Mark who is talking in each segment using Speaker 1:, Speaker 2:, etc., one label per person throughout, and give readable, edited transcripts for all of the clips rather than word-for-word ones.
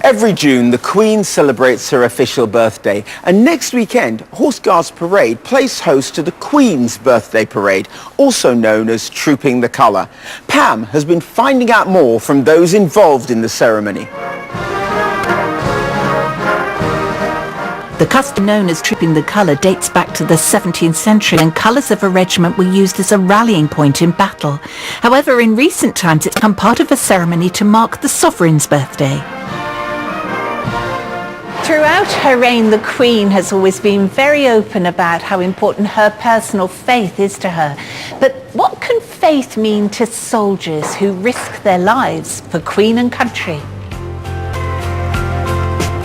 Speaker 1: Every June, the Queen celebrates her official birthday, and next weekend, Horse Guards Parade plays host to the Queen's Birthday Parade, also known as Trooping the Colour. Pam has been finding out more from those involved in the ceremony.
Speaker 2: The custom known as Trooping the Colour dates back to the 17th century, and colours of a regiment were used as a rallying point in battle. However, in recent times it's become part of a ceremony to mark the sovereign's birthday. Throughout her reign, the Queen has always been very open about how important her personal faith is to her. But what can faith mean to soldiers who risk their lives for Queen and country?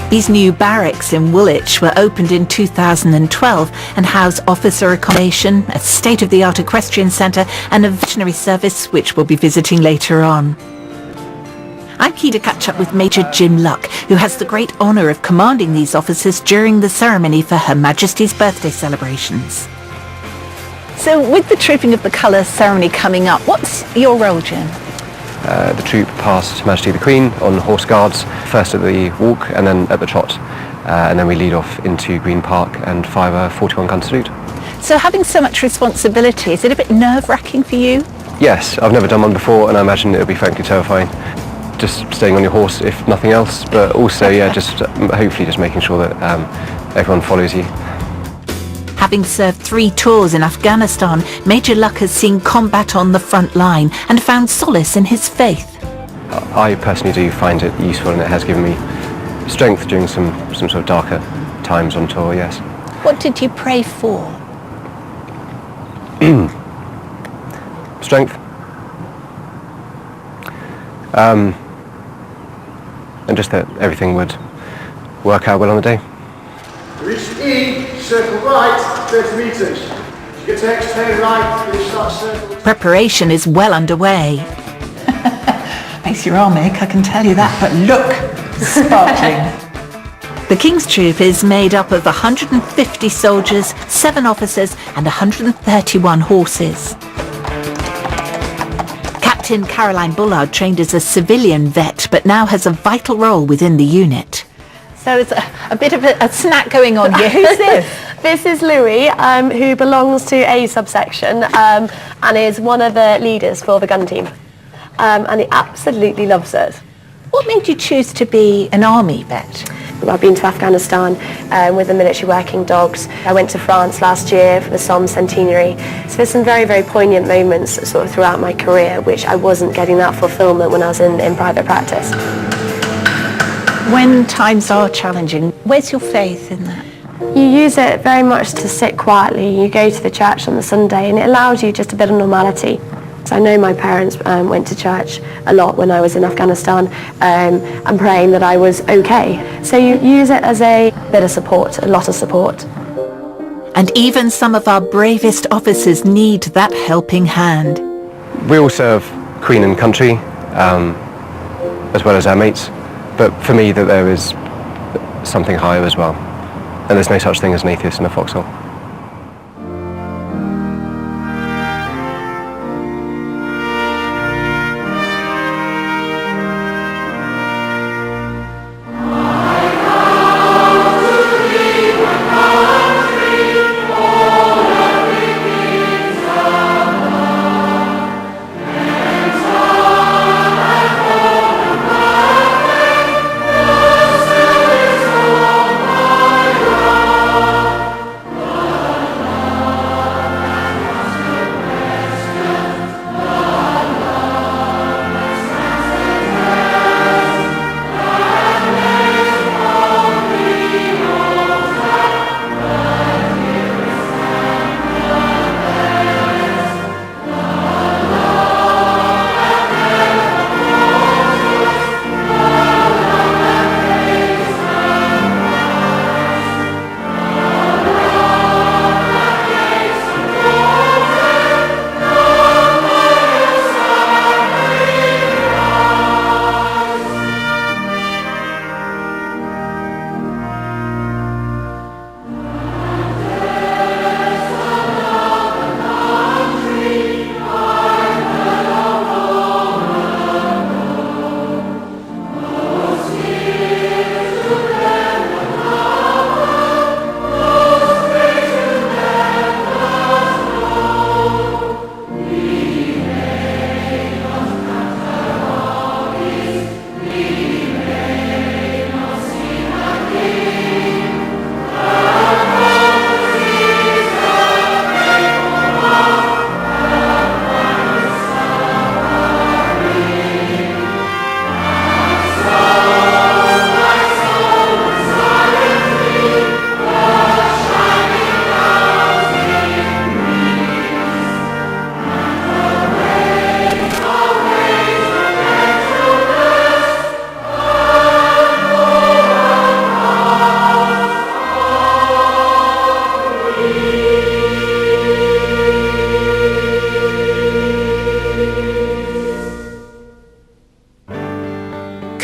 Speaker 2: These new barracks in Woolwich were opened in 2012 and house officer accommodation, a state-of-the-art equestrian centre and a veterinary service which we'll be visiting later on. I'm keen to catch up with Major Jim Luck, who has the great honour of commanding these officers during the ceremony for Her Majesty's birthday celebrations. So with the Trooping of the Colour ceremony coming up, what's your role, Jim?
Speaker 3: The troop past Her Majesty the Queen on Horse Guards, first at the walk and then at the trot. And then we lead off into Green Park and fire a 41-gun salute. So
Speaker 2: having so much responsibility, is it a bit nerve-wracking for you?
Speaker 3: Yes, I've never done one before and I imagine it'll be frankly terrifying. Just staying on your horse if nothing else, but also just hopefully just making sure that everyone follows you.
Speaker 2: Having served 3 tours in Afghanistan, Major Luck has seen combat on the front line and found solace in his faith.
Speaker 3: I personally do find it useful and it has given me strength during some sort of darker times on tour, yes.
Speaker 2: What did you pray for?
Speaker 3: Strength. And just that everything would work out well on the day.
Speaker 4: Reach E, circle right, 30 metres. You get to exhale right, you start circle.
Speaker 2: Preparation is well underway. Makes your arm ache, I can tell you that, but look, sparkling. The King's Troop is made up of 150 soldiers, 7 officers and 131 horses. Captain Caroline Bullard trained as a civilian vet, but now has a vital role within the unit. So it's a bit of a snack going on here. Who's this?
Speaker 5: This is Louis, who belongs to A subsection and is one of the leaders for the gun team. And he absolutely loves it.
Speaker 2: What made you choose to be an army vet?
Speaker 5: I've been to Afghanistan with the military working dogs. I went to France last year for the Somme centenary. So there's some very, very poignant moments sort of throughout my career, which I wasn't getting that fulfillment when I was in private practice.
Speaker 2: When times are challenging, where's your faith in that?
Speaker 5: You use it very much to sit quietly. You go to the church on the Sunday and it allows you just a bit of normality. So I know my parents went to church a lot when I was in Afghanistan and praying that I was okay. So you use it as a bit of support, a lot of support.
Speaker 2: And even some of our bravest officers need that helping hand.
Speaker 3: We all serve Queen and country, as well as our mates. But for me, that there is something higher as well. And there's no such thing as an atheist in a foxhole.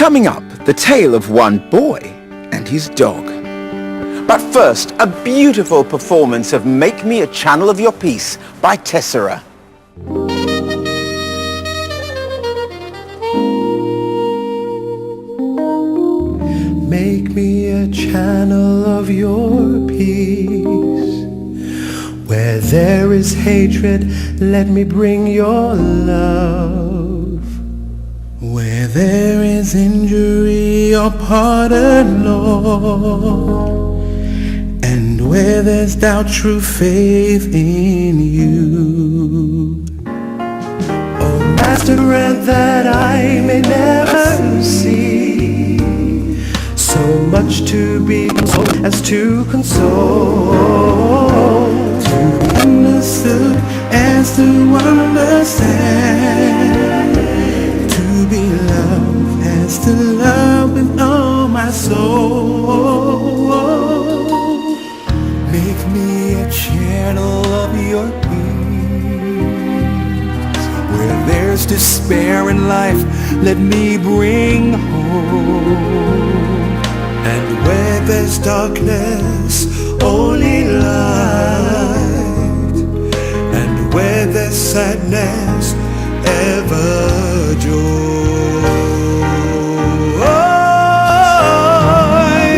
Speaker 1: Coming up, the tale of one boy and his dog. But first, a beautiful performance of Make Me a Channel of Your Peace by Tessera.
Speaker 6: Make me a channel of your peace. Where there is hatred, let me bring your love. Where there is injury, your pardon, Lord. And where there's doubt, true faith in you. Oh, Master, grant that I may never see so much to be consoled as to console, to be understood as to understand, to be loved as to love with all my soul. Make me a channel of your peace. Where there's despair in life, let me bring hope. And where there's darkness, only light. And where there's sadness, ever joy.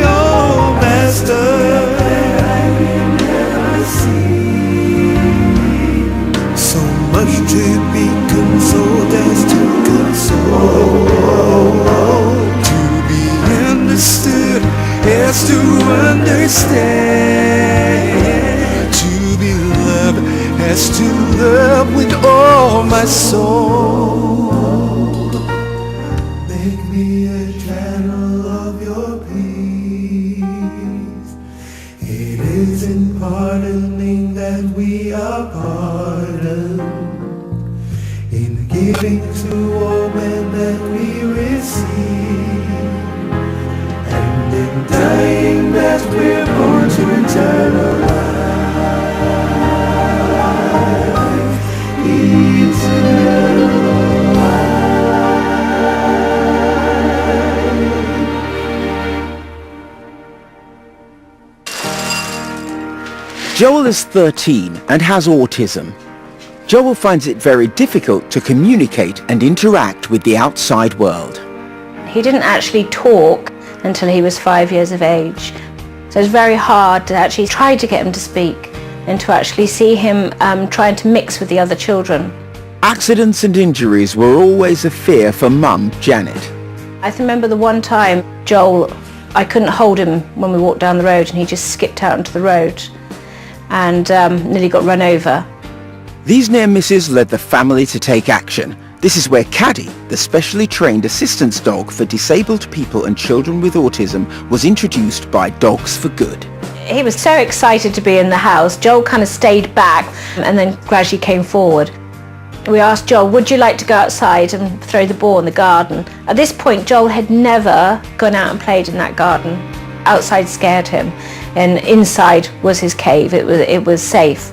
Speaker 6: Oh, Master, I will never see so much to be consoled as to console. Understood as to understand, to be loved as to love with all my soul. Make me a channel of your peace. It is in pardoning that we are pardoned, in giving to all men that we receive. In dying that we're born to eternal life, eternal
Speaker 1: life. Joel is 13 and has autism. Joel finds it very difficult to communicate and interact with the outside world.
Speaker 7: He didn't actually talk until he was 5 years of age. So it's very hard to actually try to get him to speak and to actually see him trying to mix with the other children.
Speaker 1: Accidents and injuries were always a fear for Mum, Janet.
Speaker 7: I remember the one time Joel, I couldn't hold him when we walked down the road and he just skipped out onto the road and nearly got run over.
Speaker 1: These near misses led the family to take action. This is where Caddy, the specially trained assistance dog for disabled people and children with autism, was introduced by Dogs for Good.
Speaker 7: He was so excited to be in the house. Joel kind of stayed back and then gradually came forward. We asked Joel, would you like to go outside and throw the ball in the garden? At this point, Joel had never gone out and played in that garden. Outside scared him and inside was his cave. It was safe.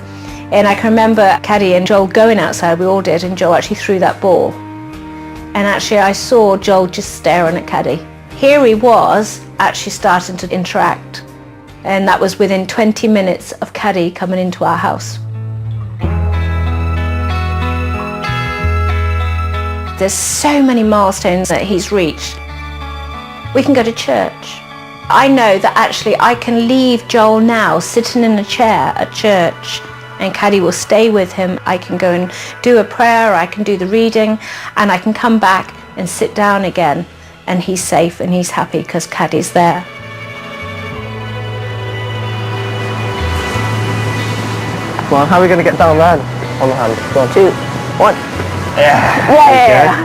Speaker 7: And I can remember Caddy and Joel going outside, we all did, and Joel actually threw that ball. And actually I saw Joel just staring at Caddy. Here he was actually starting to interact. And that was within 20 minutes of Caddy coming into our house. There's so many milestones that he's reached. We can go to church. I know that actually I can leave Joel now sitting in a chair at church and Caddy will stay with him. I can go and do a prayer, I can do the reading, and I can come back and sit down again, and he's safe and he's happy because Caddy's there.
Speaker 8: Come on, how are we going to get down there? On the hand. Go on, 2, 1. Yeah!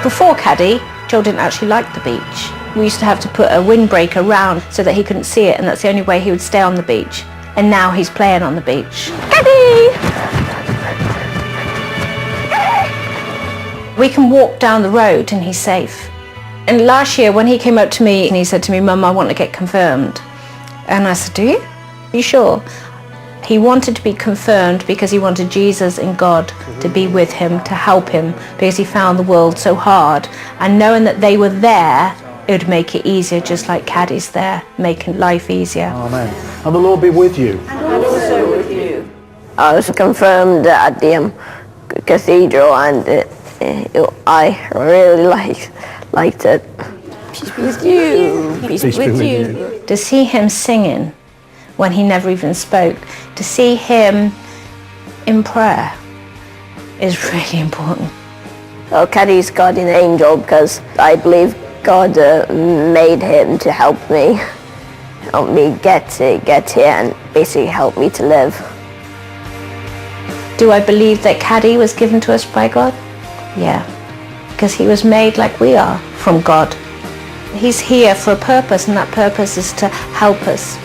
Speaker 7: Before Caddy, Joel didn't actually like the beach. We used to have to put a windbreaker around so that he couldn't see it, and that's the only way he would stay on the beach. And now he's playing on the beach. Caddy! We can walk down the road and he's safe. And last year when he came up to me and he said to me, Mum, I want to get confirmed. And I said, do you? Are you sure? He wanted to be confirmed because he wanted Jesus and God to be with him, to help him, because he found the world so hard. And knowing that they were there, it would make it easier, just like Caddy's there, making life easier.
Speaker 4: Amen. And the Lord be with you.
Speaker 9: And also with you.
Speaker 8: I was confirmed at the cathedral, and I really liked it.
Speaker 9: Peace be with you. Peace be with you.
Speaker 7: To see him singing when he never even spoke, to see him in prayer is really important.
Speaker 8: Well, Caddy's guardian angel, because I believe God made him to help me get here, and basically help me to live.
Speaker 7: Do I believe that Caddy was given to us by God? Yeah, because he was made like we are from God. He's here for a purpose, and that purpose is to help us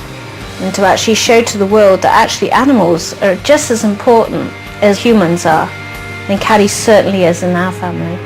Speaker 7: and to actually show to the world that actually animals are just as important as humans are. And Caddy certainly is in our family.